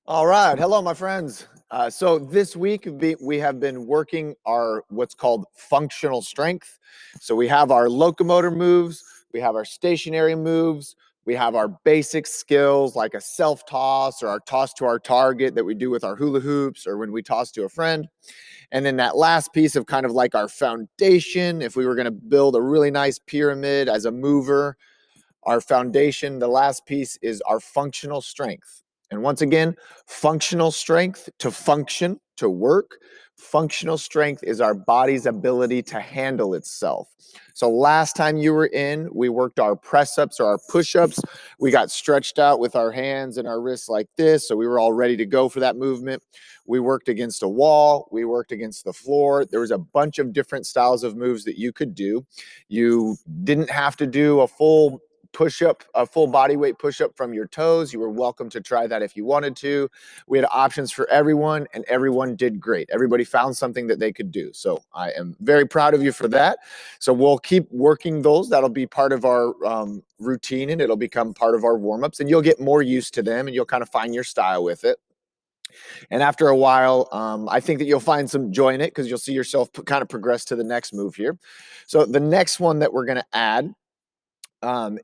All right. Hello, my friends. So this week we have been working our what's called functional strength. So we have our locomotor moves, we have our stationary moves, we have our basic skills like a self toss or our toss to our target that we do with our hula hoops or when we toss to a friend. And then that last piece of kind of like our foundation, if we were going to build a really nice pyramid as a mover, our foundation, the last piece is our functional strength. And once again, functional strength to function, to work. Functional strength is our body's ability to handle itself. So last time you were in, we worked our press ups or our push ups. We got stretched out with our hands and our wrists like this. So we were all ready to go for that movement. We worked against a wall. We worked against the floor. There was a bunch of different styles of moves that you could do. You didn't have to do a full push up, a full body weight push up from your toes. You were welcome to try that if you wanted to. We had options for everyone, and everyone did great. Everybody found something that they could do. So I am very proud of you for that. So we'll keep working those. That'll be part of our routine, and it'll become part of our warm ups, and you'll get more used to them, and you'll kind of find your style with it. And after a while, I think that you'll find some joy in it because you'll see yourself kind of progress to the next move here. So the next one that we're going to add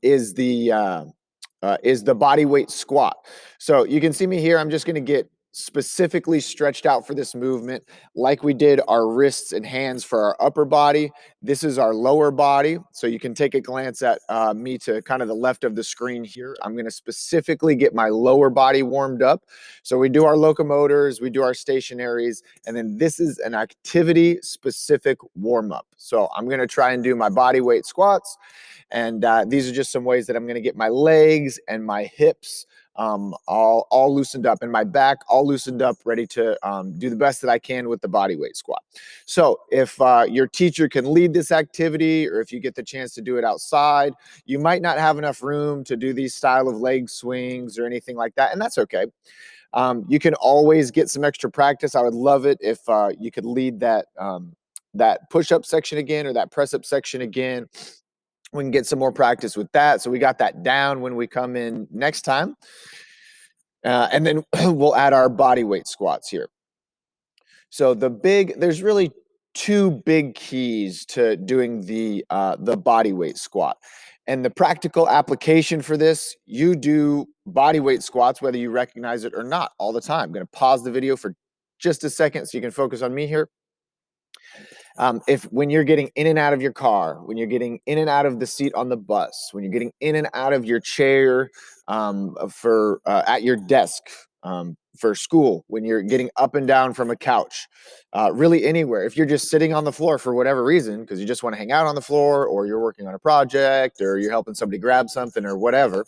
is the body weight squat. So you can see me here. I'm just going to get specifically stretched out for this movement like we did our wrists and hands for our upper body. This is our lower body. So you can take a glance at me to kind of the left of the screen here. I'm going to specifically get my lower body warmed up. So we do our locomotors, we do our stationaries, and then this is an activity specific warm up. So I'm going to try and do my body weight squats. And these are just some ways that I'm going to get my legs and my hips all loosened up, and my back all loosened up, ready to do the best that I can with the body weight squat. So if your teacher can lead this activity, or if you get the chance to do it outside, you might not have enough room to do these style of leg swings or anything like that, and that's okay. You can always get some extra practice. I would love it if you could lead that that push-up section again or that press-up section again. We can get some more practice with that. So we got that down when we come in next time. And then we'll add our body weight squats here. So there's really two big keys to doing the body weight squat. And the practical application for this, you do body weight squats, whether you recognize it or not, all the time. I'm going to pause the video for just a second so you can focus on me here. If when you're getting in and out of your car, when you're getting in and out of the seat on the bus, when you're getting in and out of your chair for at your desk for school, when you're getting up and down from a couch, really anywhere. If you're just sitting on the floor for whatever reason, because you just want to hang out on the floor, or you're working on a project, or you're helping somebody grab something, or whatever,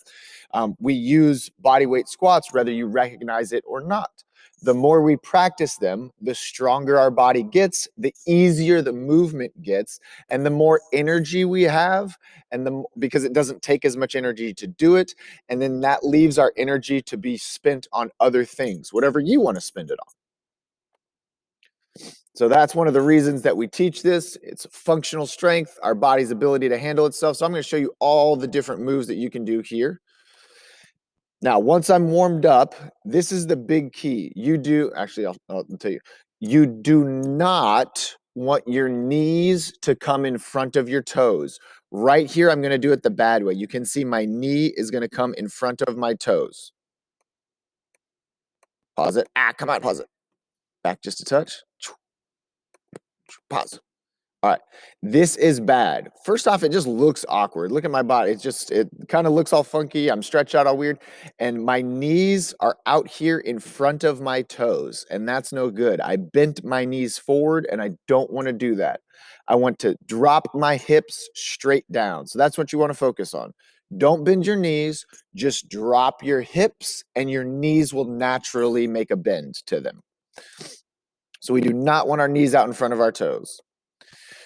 we use body weight squats, whether you recognize it or not. The more we practice them, the stronger our body gets, the easier the movement gets, and the more energy we have, and because it doesn't take as much energy to do it, and then that leaves our energy to be spent on other things, whatever you want to spend it on. So that's one of the reasons that we teach this. It's functional strength, our body's ability to handle itself. So I'm going to show you all the different moves that you can do here. Now, once I'm warmed up, this is the big key. I'll tell you, you do not want your knees to come in front of your toes. Right here, I'm going to do it the bad way. You can see my knee is going to come in front of my toes. Pause it. Come on, pause it. Back just a touch. Pause. All right, this is bad. First off, it just looks awkward. Look at my body. It kind of looks all funky. I'm stretched out all weird. And my knees are out here in front of my toes, and that's no good. I bent my knees forward, and I don't want to do that. I want to drop my hips straight down. So that's what you want to focus on. Don't bend your knees. Just drop your hips, and your knees will naturally make a bend to them. So we do not want our knees out in front of our toes.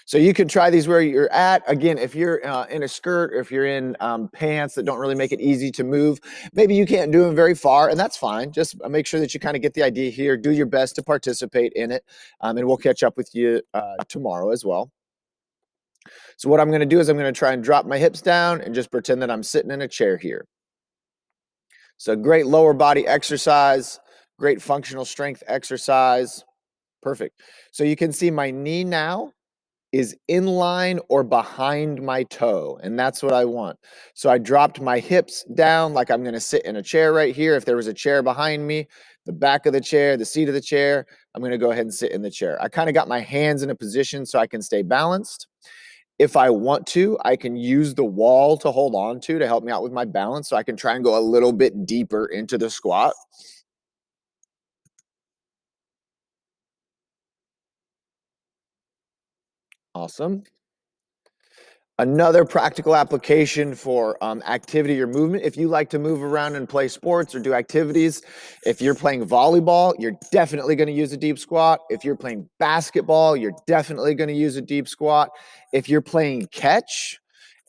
So you can try these where you're at. Again, if you're in a skirt, or if you're in pants that don't really make it easy to move, maybe you can't do them very far, and that's fine. Just make sure that you kind of get the idea here. Do your best to participate in it, and we'll catch up with you tomorrow as well. So what I'm going to do is I'm going to try and drop my hips down and just pretend that I'm sitting in a chair here. So great lower body exercise, Great functional strength exercise. Perfect. So you can see my knee now is in line or behind my toe, and that's what I want. So I dropped my hips down like I'm gonna sit in a chair right here. If there was a chair behind me, the back of the chair, the seat of the chair, I'm gonna go ahead and sit in the chair. I kind of got my hands in a position so I can stay balanced. If I want to, I can use the wall to hold on to help me out with my balance, so I can try and go a little bit deeper into the squat. Awesome. Another practical application for activity or movement. If you like to move around and play sports or do activities, if you're playing volleyball, you're definitely going to use a deep squat. If you're playing basketball, you're definitely going to use a deep squat. If you're playing catch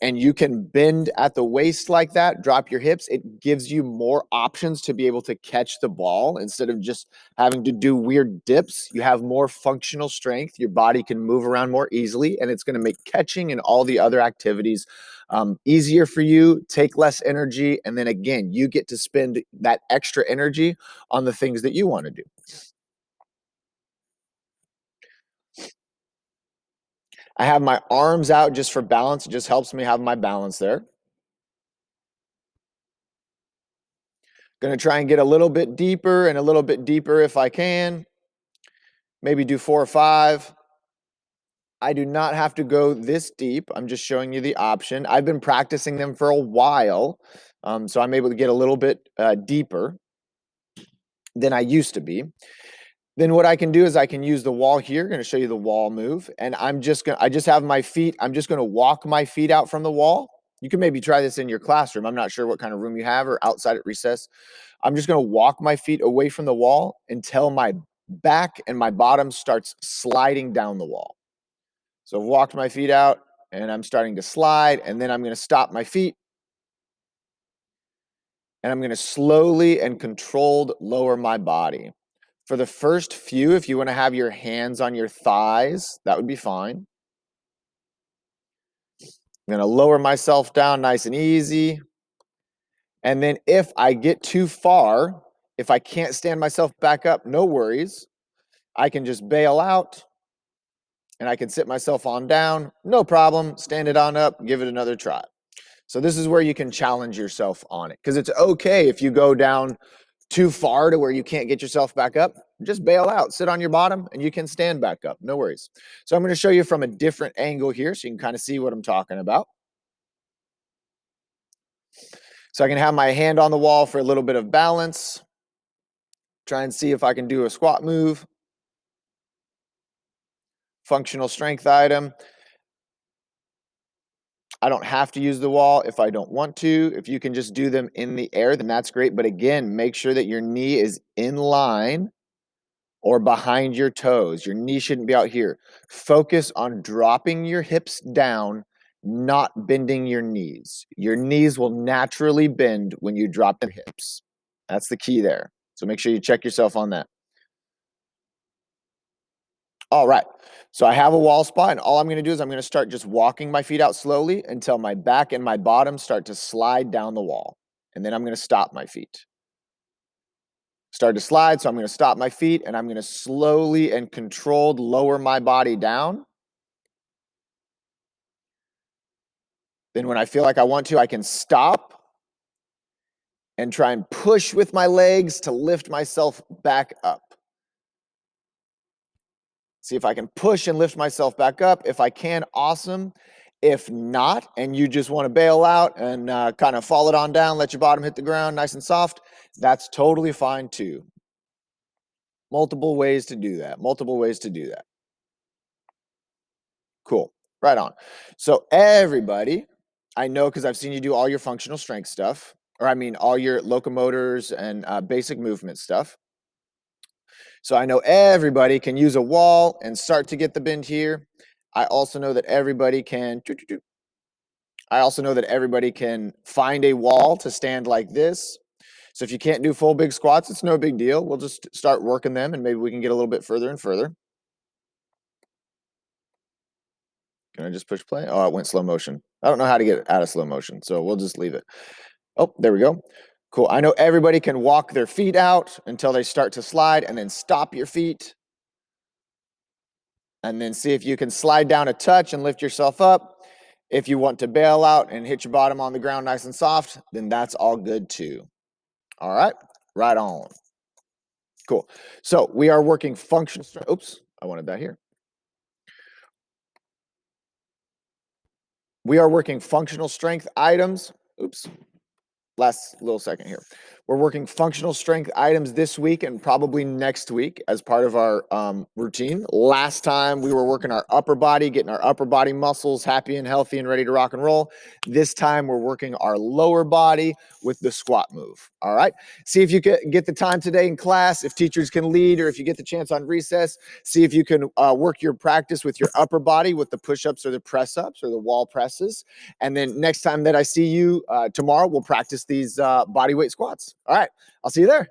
and you can bend at the waist like that, drop your hips, it gives you more options to be able to catch the ball instead of just having to do weird dips. You have more functional strength. Your body can move around more easily, and it's going to make catching and all the other activities easier for you, take less energy. And then again, you get to spend that extra energy on the things that you want to do. I have my arms out just for balance. It just helps me have my balance there. Going to try and get a little bit deeper and a little bit deeper if I can. Maybe do 4 or 5. I do not have to go this deep. I'm just showing you the option. I've been practicing them for a while, so I'm able to get a little bit deeper than I used to be. Then what I can do is I can use the wall here. I'm going to show you the wall move, and I just have my feet. I'm just going to walk my feet out from the wall. You can maybe try this in your classroom. I'm not sure what kind of room you have or outside at recess. I'm just going to walk my feet away from the wall until my back and my bottom starts sliding down the wall. So I've walked my feet out and I'm starting to slide, and then I'm going to stop my feet and I'm going to slowly and controlled lower my body. For the first few, if you want to have your hands on your thighs, that would be fine. I'm going to lower myself down nice and easy. And then if I get too far, if I can't stand myself back up, no worries. I can just bail out and I can sit myself on down. No problem. Stand it on up, give it another try. So this is where you can challenge yourself on it, because it's okay if you go down too far to where you can't get yourself back up. Just bail out, sit on your bottom, and you can stand back up. No worries. So I'm going to show you from a different angle here so you can kind of see what I'm talking about. So I can have my hand on the wall for a little bit of balance. Try and see if I can do a squat move. Functional strength item. I don't have to use the wall if I don't want to. If you can just do them in the air, then that's great. But again, make sure that your knee is in line or behind your toes. Your knee shouldn't be out here. Focus on dropping your hips down, not bending your knees. Your knees will naturally bend when you drop the hips. That's the key there. So make sure you check yourself on that. All right. So I have a wall spot, and all I'm going to do is I'm going to start just walking my feet out slowly until my back and my bottom start to slide down the wall. And then I'm going to stop my feet. Start to slide, so I'm going to stop my feet and I'm going to slowly and controlled lower my body down. Then when I feel like I want to, I can stop and try and push with my legs to lift myself back up. See if I can push and lift myself back up. If I can, awesome. If not, and you just want to bail out and kind of fall it on down, let your bottom hit the ground nice and soft, that's totally fine too. Multiple ways to do that. Multiple ways to do that. Cool. Right on. So everybody, I know because I've seen you do all your functional strength stuff, or I mean all your locomotors and basic movement stuff. So I know everybody can use a wall and start to get the bend here. I also know that everybody can find a wall to stand like this. So if you can't do full big squats, it's no big deal. We'll just start working them and maybe we can get a little bit further and further. Can I just push play? Oh, it went slow motion. I don't know how to get it out of slow motion, so we'll just leave it. Oh, there we go. Cool. I know everybody can walk their feet out until they start to slide, and then stop your feet. And then see if you can slide down a touch and lift yourself up. If you want to bail out and hit your bottom on the ground nice and soft, then that's all good too. All right, right on. Cool. So we are working functional strength. Oops, I wanted that here. We are working functional strength items. Oops, last little second here. We're working functional strength items this week and probably next week as part of our routine. Last time we were working our upper body, getting our upper body muscles happy and healthy and ready to rock and roll. This time we're working our lower body with the squat move. All right. See if you can get the time today in class, if teachers can lead, or if you get the chance on recess, see if you can work your practice with your upper body with the push-ups or the press-ups or the wall presses. And then next time that I see you tomorrow, we'll practice these body weight squats. All right, I'll see you there.